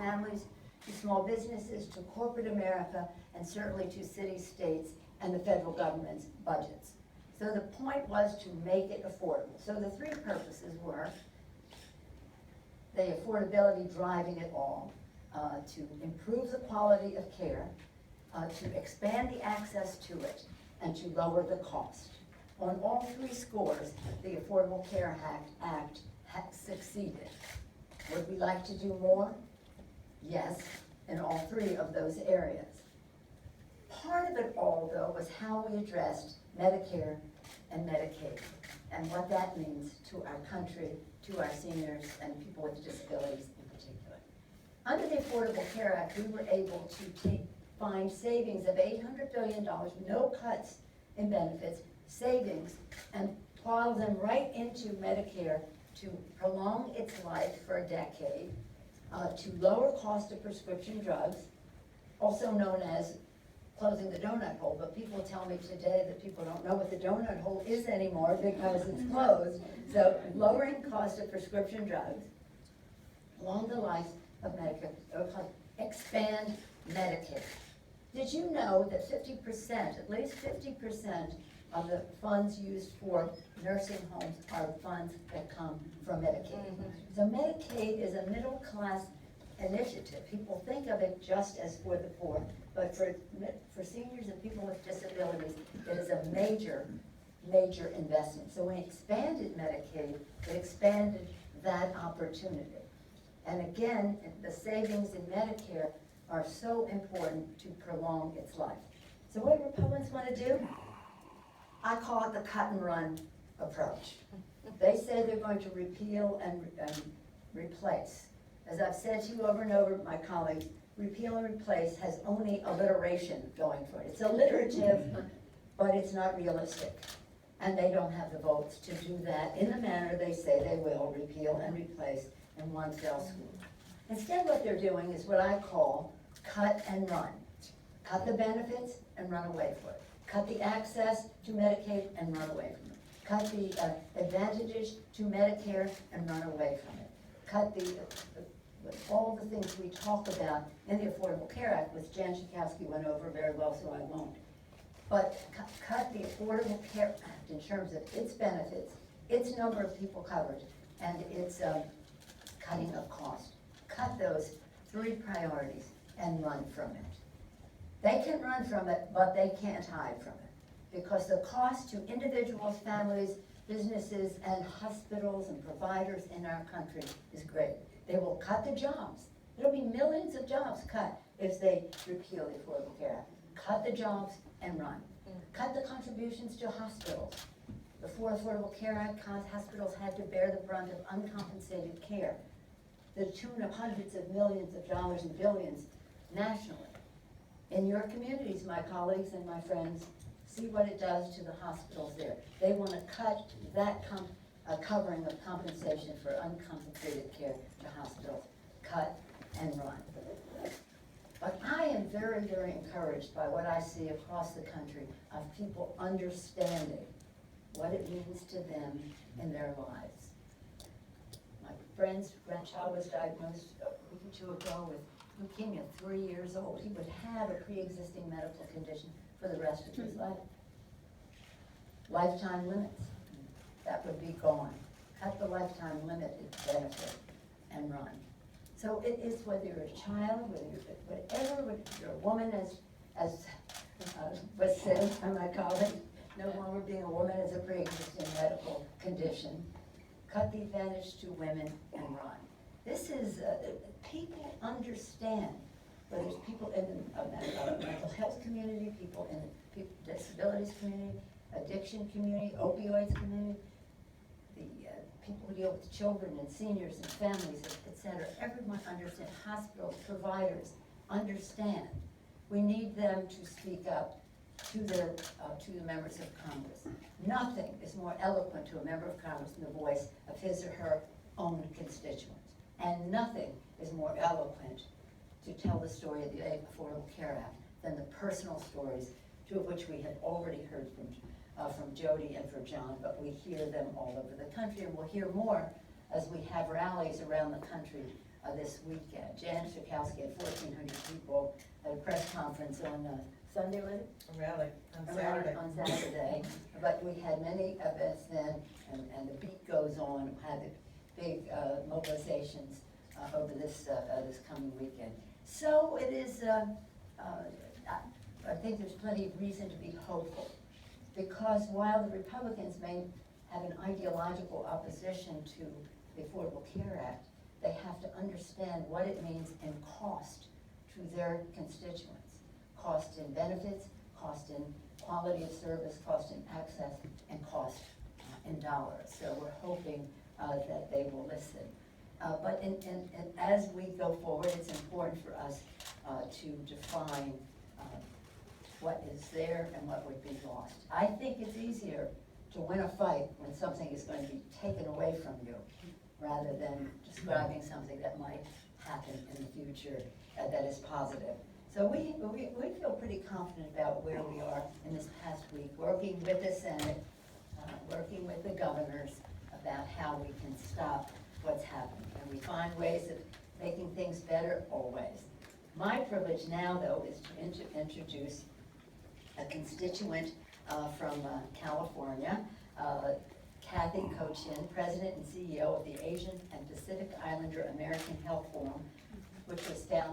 families, to small businesses, to corporate America, and certainly to cities, states, and the federal government's budgets. So the point was to make it affordable. So the three purposes were the affordability driving it all, to improve the quality of care, to expand the access to it, and to lower the cost. On all three scores, the Affordable Care Act has succeeded. Would we like to do more? Yes, in all three of those areas. Part of it all, though, was how we addressed Medicare and Medicaid, and what that means to our country, to our seniors, and people with disabilities in particular. Under the Affordable Care Act, we were able to find savings of $800 billion, no cuts in benefits, savings, and plow them right into Medicare to prolong its life for a decade, to lower cost of prescription drugs, also known as closing the donut hole, but people tell me today that people don't know what the donut hole is anymore because it's closed. So lowering cost of prescription drugs along the life of Medicare, expand Medicaid. Did you know that 50%, at least 50% of the funds used for nursing homes are funds that come from Medicaid? So Medicaid is a middle class initiative. People think of it just as for the poor, but for seniors and people with disabilities, it is a major, major investment. So when we expanded Medicaid, it expanded that opportunity. And again, the savings in Medicare are so important to prolong its life. So what do Republicans want to do? I call it the cut and run approach. They say they're going to repeal and replace. As I've said to you over and over, my colleagues, repeal and replace has only alliteration going for it. It's alliterative, but it's not realistic. And they don't have the votes to do that in the manner they say they will, repeal and replace in one fell swoop. Instead, what they're doing is what I call cut and run. Cut the benefits and run away from it. Cut the access to Medicaid and run away from it. Cut the advantages to Medicare and run away from it. Cut all the things we talk about in the Affordable Care Act, which Jan Schakowsky went over very well, so I won't. But cut the Affordable Care Act in terms of its benefits, its number of people covered, and its cutting of cost. Cut those three priorities and run from it. They can run from it, but they can't hide from it, because the cost to individuals, families, businesses, and hospitals and providers in our country is great. They will cut the jobs. There'll be millions of jobs cut if they repeal the Affordable Care Act. Cut the jobs and run. Cut the contributions to hospitals. Before Affordable Care Act, hospitals had to bear the brunt of uncompensated care, the tune of hundreds of millions of dollars and billions nationally. In your communities, my colleagues and my friends, see what it does to the hospitals there. They want to cut that covering of compensation for uncompensated care to hospitals. Cut and run. But I am very, very encouraged by what I see across the country of people understanding what it means to them in their lives. My friend's grandchild was diagnosed a week or two ago with leukemia, 3 years old. He would have a pre-existing medical condition for the rest of his life. Lifetime limits, that would be gone. Cut the lifetime limit benefit and run. So it is whether you're a child, whether you're a woman, as was said by my colleague, no longer being a woman is a pre-existing medical condition. Cut the advantage to women and run. This is, people understand, whether it's people in the mental health community, people in the disabilities community, addiction community, opioids community, the people who deal with children and seniors and families, etc. Everyone understands. Hospitals, providers understand. We need them to speak up to the members of Congress. Nothing is more eloquent to a member of Congress than the voice of his or her own constituents. And nothing is more eloquent to tell the story of the Affordable Care Act than the personal stories, two of which we had already heard from Jody and from John, but we hear them all over the country, and we'll hear more as we have rallies around the country this weekend. Jan Schakowsky had 1,400 people at a press conference on Sunday, was it? A rally on A rally Saturday. on Saturday, but we had many events then, and the beat goes on, had big mobilizations over this coming weekend. So it is, I think there's plenty of reason to be hopeful, because while the Republicans may have an ideological opposition to the Affordable Care Act, they have to understand what it means in cost to their constituents. Cost in benefits, cost in quality of service, cost in access, and cost in dollars. So we're hoping that they will listen. But as we go forward, it's important for us to define what is there and what would be lost. I think it's easier to win a fight when something is going to be taken away from you, rather than describing something that might happen in the future that is positive. So we feel pretty confident about where we are in this past week, working with the Senate, working with the governors about how we can stop what's happening. And we find ways of making things better always. My privilege now, though, is to introduce a constituent from California, Kathy Cochin, President and CEO of the Asian and Pacific Islander American Health Forum, which was founded